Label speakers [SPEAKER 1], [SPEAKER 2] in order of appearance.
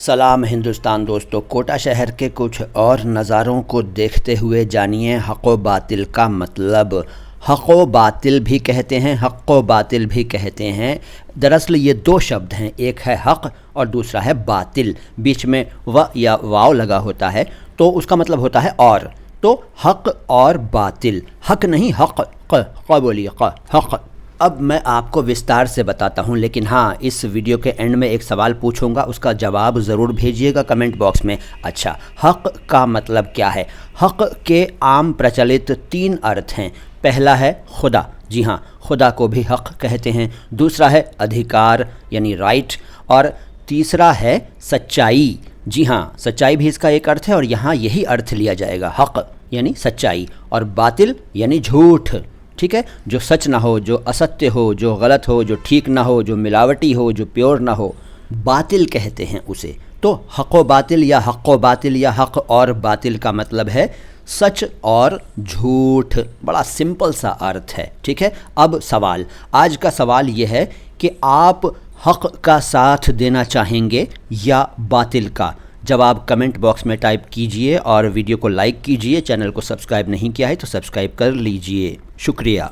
[SPEAKER 1] सलाम हिंदुस्तान दोस्तों, कोटा शहर के कुछ और नज़ारों को देखते हुए जानिए हक़ व बातिल का मतलब। हक़ व बातिल भी कहते हैं, हक़ व बातिल भी कहते हैं। दरअसल ये दो शब्द हैं, एक है हक़ और दूसरा है बातिल। बीच में व या वाव लगा होता है तो उसका मतलब होता है और। तो हक़ और बातिल, हक़ नहीं हक़, क़ बोलिए क़, हक़। अब मैं आपको विस्तार से बताता हूँ, लेकिन हाँ, इस वीडियो के एंड में एक सवाल पूछूंगा, उसका जवाब ज़रूर भेजिएगा कमेंट बॉक्स में। अच्छा, हक़ का मतलब क्या है? हक़ के आम प्रचलित 3 अर्थ हैं। पहला है खुदा, जी हाँ, खुदा को भी हक़ कहते हैं। दूसरा है अधिकार यानी राइट, और तीसरा है सच्चाई। जी हाँ, सच्चाई भी इसका एक अर्थ है और यहाँ यही अर्थ लिया जाएगा, हक़ यानी सच्चाई, और बातिल यानी झूठ। ठीक है, जो सच ना हो, जो असत्य हो, जो गलत हो, जो ठीक ना हो, जो मिलावटी हो, जो प्योर ना हो, बातिल कहते हैं उसे। तो हक़ व बातिल या हक़ व बातिल या हक़ और बातिल का मतलब है सच और झूठ। बड़ा सिंपल सा अर्थ है। ठीक है, अब सवाल, आज का सवाल ये है कि आप हक़ का साथ देना चाहेंगे या बातिल का? जवाब कमेंट बॉक्स में टाइप कीजिए और वीडियो को लाइक कीजिए। चैनल को सब्सक्राइब नहीं किया है तो सब्सक्राइब कर लीजिए। शुक्रिया।